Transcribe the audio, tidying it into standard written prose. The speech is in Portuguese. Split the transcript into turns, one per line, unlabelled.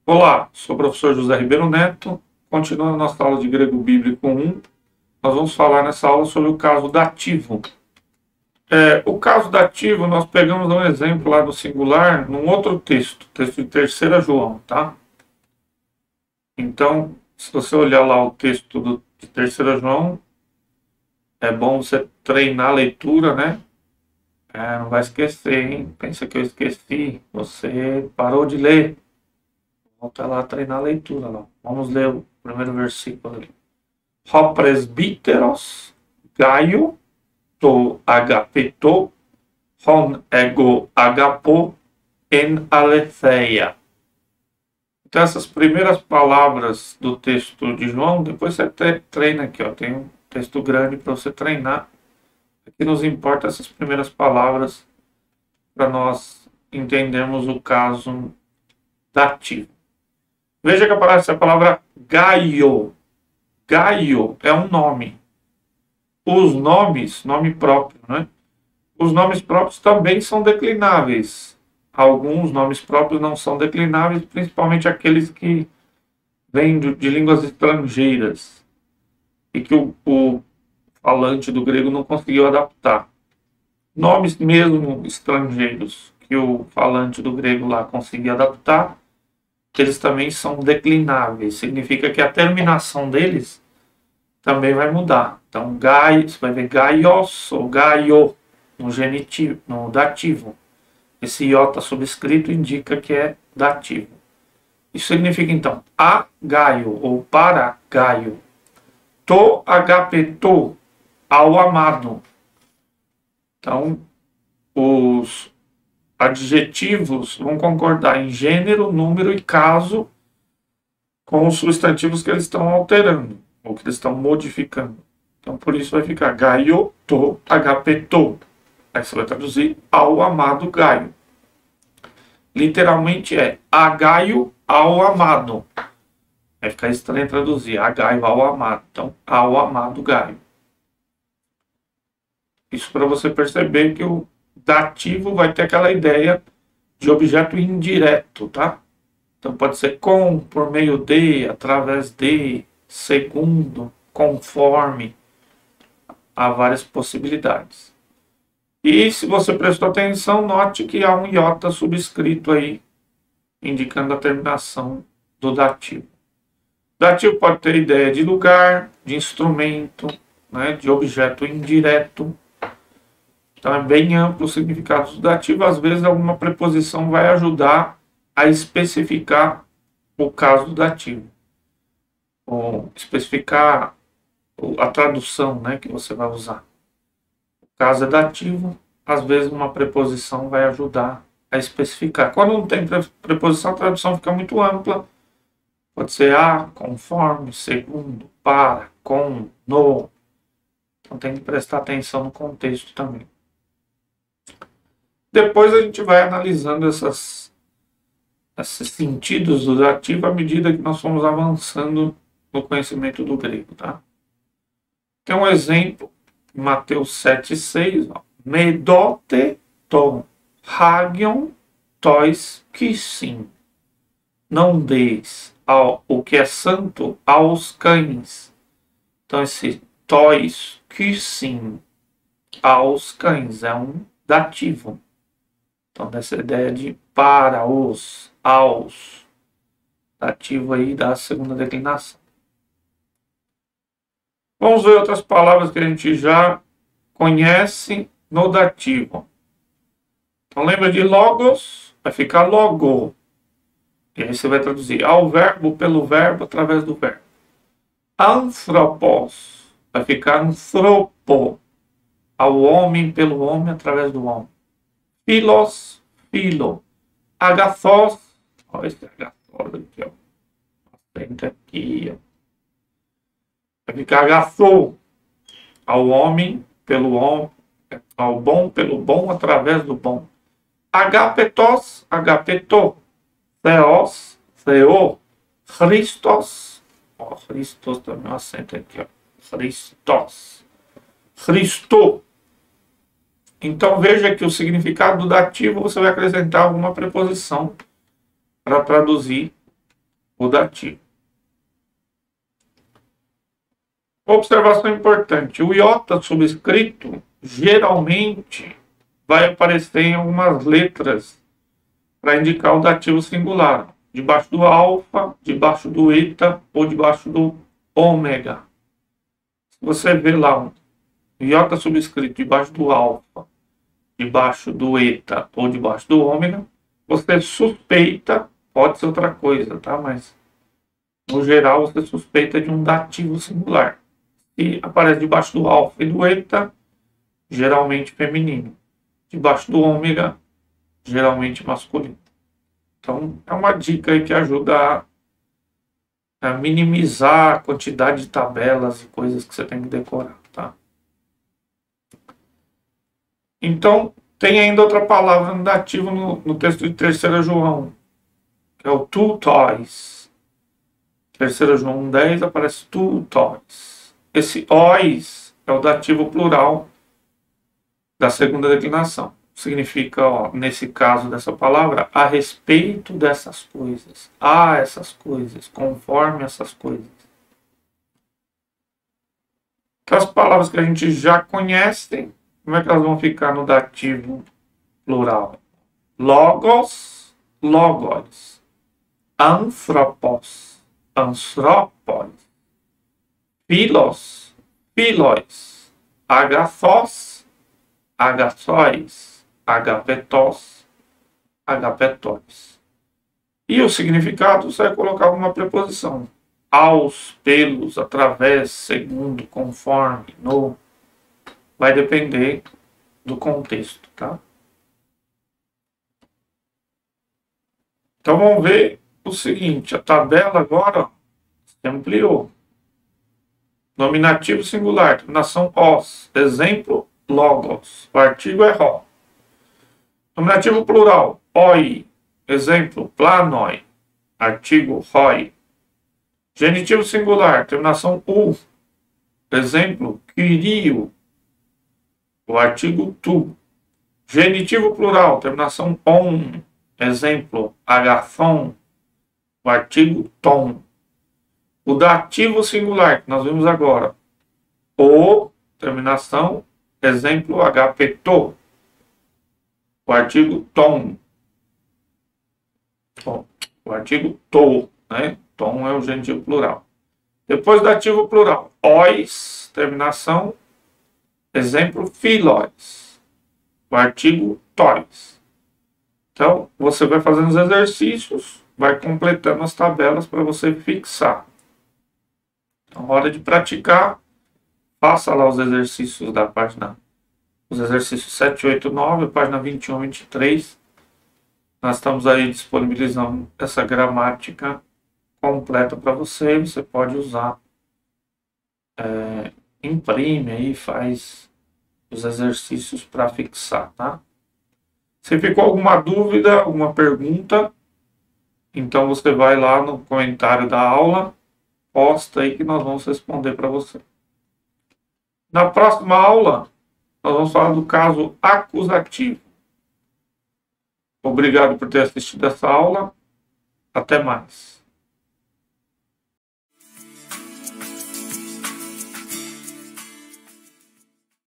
Olá, sou o professor José Ribeiro Neto. Continuando nossa aula de grego bíblico 1, nós vamos falar nessa aula sobre o caso dativo. O caso dativo, nós pegamos um exemplo lá do singular num outro texto de 3 João, tá? Então, se você olhar lá o texto de 3 João, é bom você treinar a leitura, né? Não vai esquecer, hein? Pensa que eu esqueci, você parou de ler. Volta lá a treinar a leitura lá. Vamos ler o primeiro versículo ali. Ho presbíteros Gaio to agapeto hon ego agapo en aletheia. Então essas primeiras palavras do texto de João, depois você treina aqui, ó, tem um texto grande para você treinar. Aqui nos importa essas primeiras palavras para nós entendermos o caso dativo. Veja que aparece a palavra Gaio. Gaio é um nome. Os nomes, nome próprio, né? Os nomes próprios também são declináveis. Alguns nomes próprios não são declináveis, principalmente aqueles que vêm de línguas estrangeiras e que o falante do grego não conseguiu adaptar. Nomes mesmo estrangeiros que o falante do grego lá conseguiu adaptar, eles também são declináveis. Significa que a terminação deles também vai mudar. Então, você vai ver gaios ou gaio no genitivo, no dativo. Esse iota subscrito indica que é dativo. Isso significa, então, a gaio ou para gaio. To agapeto, ao amado. Então, os adjetivos vão concordar em gênero, número e caso com os substantivos que eles estão alterando, ou que eles estão modificando. Então, por isso vai ficar Gaio, to, agapeto. Aí você vai traduzir ao amado Gaio. Literalmente é a Gaio ao amado. Vai ficar estranho traduzir a Gaio ao amado. Então, ao amado Gaio. Isso para você perceber que o dativo vai ter aquela ideia de objeto indireto, tá? Então pode ser com, por meio de, através de, segundo, conforme. Há várias possibilidades. E se você prestou atenção, note que há um iota subscrito aí, indicando a terminação do dativo. O dativo pode ter ideia de lugar, de instrumento, né, de objeto indireto. Então é bem amplo o significado do dativo. Às vezes alguma preposição vai ajudar a especificar o caso do dativo. Ou especificar a tradução, né, que você vai usar. O caso é dativo, às vezes uma preposição vai ajudar a especificar. Quando não tem preposição, a tradução fica muito ampla. Pode ser a, conforme, segundo, para, com, no. Então tem que prestar atenção no contexto também. Depois a gente vai analisando esses sentidos do dativo à medida que nós fomos avançando no conhecimento do grego, tá? Tem um exemplo, em Mateus 7,6, Medote ton hagion tois quisim. Não deis o que é santo aos cães. Então esse tois quisim, aos cães, é um dativo. Então dessa ideia de para, os, aos. Dativo aí da segunda declinação. Vamos ver outras palavras que a gente já conhece no dativo. Então lembra de logos, vai ficar logo. E aí você vai traduzir ao verbo pelo verbo através do verbo. Anthropos, vai ficar anthropo. Ao homem pelo homem através do homem. Philos, filo. Agathos, olha esse agathos aqui, ó. Senta aqui, ó. Vai ficar agathou. Ao homem pelo homem, ao bom pelo bom através do bom. Agapetos, agapeto. Theos, theo. Christos, ó, Christos também, um acento aqui, ó. Christos. Cristo. Então veja que o significado do dativo você vai acrescentar alguma preposição para traduzir o dativo. Observação importante: o iota subscrito geralmente vai aparecer em algumas letras para indicar o dativo singular, debaixo do alfa, debaixo do eta ou debaixo do ômega. Se você vê lá um iota subscrito debaixo do alfa, debaixo do eta ou debaixo do ômega, você suspeita, pode ser outra coisa, tá? Mas no geral você suspeita de um dativo singular. Se aparece debaixo do alfa e do eta, geralmente feminino. Debaixo do ômega, geralmente masculino. Então é uma dica aí que ajuda a minimizar a quantidade de tabelas e coisas que você tem que decorar, tá? Então, tem ainda outra palavra no dativo no texto de 3 João, que é o two toys. 3 João 1,10 aparece two toys. Esse ois é o dativo plural da segunda declinação. Significa, ó, nesse caso dessa palavra, a respeito dessas coisas, a essas coisas, conforme essas coisas. Então, as palavras que a gente já conhece, como é que elas vão ficar no dativo plural? Logos, logos. Anthropos, anthropos. Philos, philois. Agathos, agathóis. Agapetos, agapetóis. E o significado você vai colocar uma preposição. Aos, pelos, através, segundo, conforme, no. Vai depender do contexto, tá? Então vamos ver o seguinte, a tabela agora se ampliou. Nominativo singular, terminação os, exemplo, logos, o artigo é rho. Nominativo plural, oi, exemplo, planoi, artigo roi. Genitivo singular, terminação u, exemplo, quirio, o artigo tu. Genitivo plural, terminação on, exemplo, agathon, o artigo tom. O dativo singular, que nós vimos agora, o, terminação, exemplo, agapeto, o artigo tom. O artigo to, né? Tom é o genitivo plural. Depois do dativo plural, ois, terminação, exemplo, philois, o artigo tois. Então, você vai fazendo os exercícios, vai completando as tabelas para você fixar. Então, hora de praticar, faça lá os exercícios da página, os exercícios 7, 8, 9, página 21, 23. Nós estamos aí disponibilizando essa gramática completa para você. Você pode usar, imprime aí, faz os exercícios para fixar, tá? Se ficou alguma dúvida, alguma pergunta, então você vai lá no comentário da aula, posta aí que nós vamos responder para você. Na próxima aula, nós vamos falar do caso acusativo. Obrigado por ter assistido essa aula. Até mais.